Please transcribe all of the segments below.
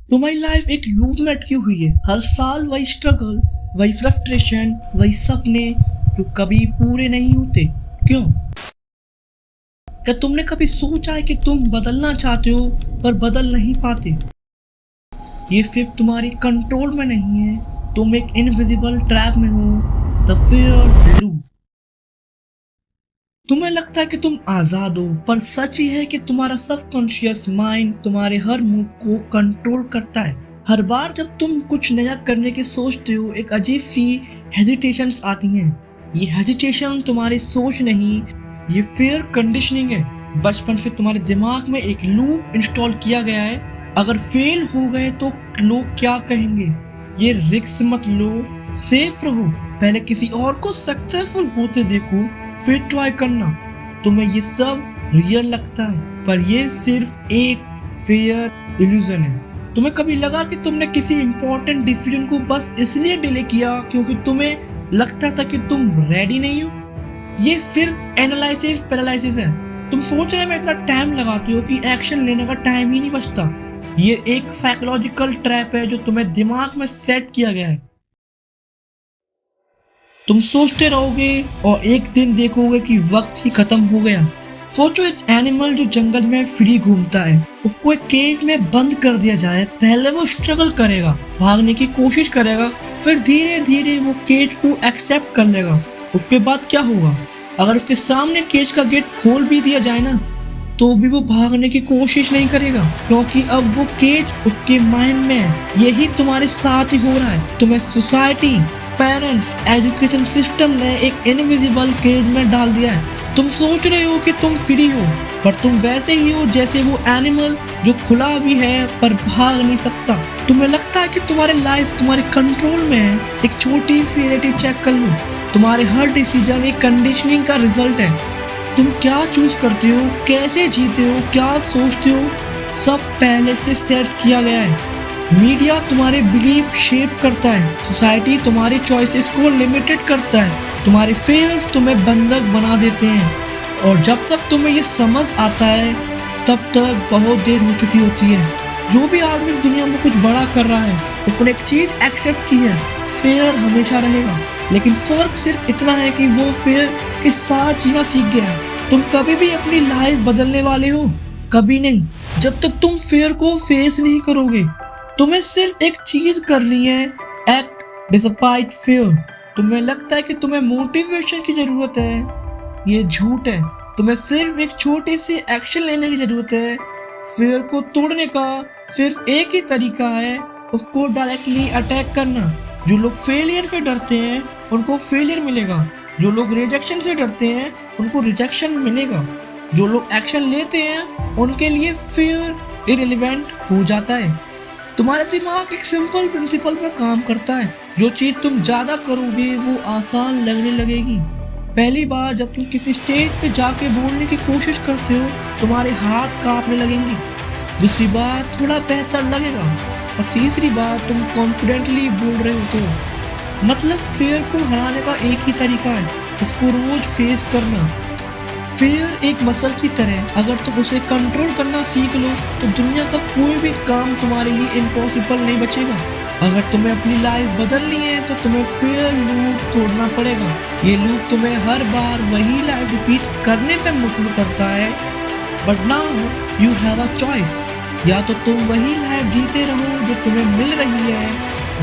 तुम्हारी लाइफ एक लूप में अटकी हुई है। हर साल वही स्ट्रगल, वही फ्रस्ट्रेशन, वही सपने जो कभी पूरे नहीं होते। क्यों? क्या तुमने कभी सोचा है कि तुम बदलना चाहते हो पर बदल नहीं पाते? ये सिर्फ तुम्हारी कंट्रोल में नहीं है, तुम एक इनविजिबल ट्रैप में हो, द फियर लूप। तुम्हें लगता है कि तुम आजाद हो, पर सच ये है कि तुम्हारा सबकॉन्शियस माइंड तुम्हारे हर मूव को कंट्रोल करता है। हर बार जब तुम कुछ नया करने की सोचते हो, एक अजीब सी हेजिटेशंस आती हैं। ये हेजिटेशन तुम्हारी सोच नहीं, ये फियर कंडीशनिंग है। बचपन से तुम्हारे दिमाग में एक लूप इंस्टॉल किया गया है, अगर फेल हो गए तो लोग क्या कहेंगे, ये रिस्क मत लो, सेफ रहो, पहले किसी और को सक्सेसफुल होते देखो फिर ट्राई करना। तुम्हें ये सब रियल लगता है, पर ये सिर्फ एक फेयर इल्यूजन है। तुम्हें कभी लगा कि तुमने किसी इंपॉर्टेंट डिसीजन को बस इसलिए डिले किया क्योंकि तुम्हें लगता था कि तुम रेडी नहीं हो? ये सिर्फ एनालिसिस पैरालिसिस है। तुम सोचने में इतना टाइम लगाते हो कि एक्शन लेने का टाइम ही नहीं बचता। ये एक साइकोलॉजिकल ट्रैप है जो तुम्हें दिमाग में सेट किया गया है। तुम सोचते रहोगे और एक दिन देखोगे कि वक्त ही खत्म हो गया। सोचो एक एनिमल जो जंगल में फ्री घूमता है, उसको एक केज में बंद कर दिया जाए। पहले वो स्ट्रगल करेगा, भागने की कोशिश करेगा, फिर धीरे धीरे वो केज को एक्सेप्ट कर लेगा। उसके बाद क्या होगा? अगर उसके सामने केज का गेट खोल भी दिया जाए ना, तो भी वो भागने की कोशिश नहीं करेगा, क्योंकि अब वो केज उसके माइंड में है। यही तुम्हारे साथ ही हो रहा है। तुम्हें सोसाइटी, पेरेंट्स, एजुकेशन सिस्टम ने एक इनविजिबल केज में डाल दिया है। तुम सोच रहे हो कि तुम फ्री हो, पर तुम वैसे ही हो जैसे वो एनिमल जो खुला भी है पर भाग नहीं सकता। तुम्हें लगता है कि तुम्हारी लाइफ तुम्हारे कंट्रोल में है। एक छोटी सी रिलेटिव चेक कर लो, तुम्हारे हर डिसीजन एक कंडीशनिंग का रिजल्ट है। तुम क्या चूज करते हो, कैसे जीते हो, क्या सोचते हो, सब पहले से सेट किया गया है। मीडिया तुम्हारे बिलीफ शेप करता है, सोसाइटी तुम्हारी चॉइसेस को लिमिटेड करता है, तुम्हारे फेयर्स तुम्हें बंधक बना देते हैं। और जब तक तुम्हें ये समझ आता है, तब तक बहुत देर हो चुकी होती है। जो भी आदमी दुनिया में कुछ बड़ा कर रहा है, उसने एक चीज एक्सेप्ट की है, फेयर हमेशा रहेगा। लेकिन फर्क सिर्फ इतना है कि वो फेयर के साथ जीना सीख गया है। तुम कभी भी अपनी लाइफ बदलने वाले हो? कभी नहीं, जब तक तुम फेयर को फेस नहीं करोगे। तुम्हें सिर्फ एक चीज करनी है, एक्ट डिस्पाइट फेयर। तुम्हें लगता है कि तुम्हें मोटिवेशन की जरूरत है, ये झूठ है। तुम्हें सिर्फ एक छोटी सी एक्शन लेने की जरूरत है। फेयर को तोड़ने का सिर्फ एक ही तरीका है, उसको डायरेक्टली अटैक करना। जो लोग फेलियर से डरते हैं उनको फेलियर मिलेगा, जो लोग रिजेक्शन से डरते हैं उनको रिजेक्शन मिलेगा, जो लोग एक्शन लेते हैं उनके लिए फेयर इररिलेवेंट हो जाता है। तुम्हारा दिमाग एक सिंपल प्रिंसिपल पे काम करता है, जो चीज तुम ज्यादा करोगे वो आसान लगने लगेगी। पहली बार जब तुम किसी स्टेज पे जाके बोलने की कोशिश करते हो, तुम्हारे हाथ कांपने लगेंगे। दूसरी बार थोड़ा बेहतर लगेगा, और तीसरी बार तुम कॉन्फिडेंटली बोल रहे होते हो। मतलब फेयर को हराने का एक ही तरीका है, उसको रोज फेस करना। फेयर एक मसल की तरह, अगर तुम उसे कंट्रोल करना सीख लो तो दुनिया का कोई भी काम तुम्हारे लिए इम्पॉसिबल नहीं बचेगा। अगर तुम्हें अपनी लाइफ बदलनी है तो तुम्हें फेयर लूप तोड़ना पड़ेगा। ये लूप तुम्हें हर बार वही लाइफ रिपीट करने पे मजबूर करता है। But now you have a choice, या तो तुम वही लाइफ जीते रहो जो तुम्हें मिल रही है,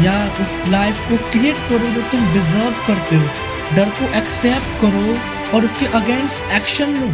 या उस लाइफ को क्रिएट करो जो तुम डिजर्व करते हो। डर को एक्सेप्ट करो और उसके अगेंस्ट एक्शन लो।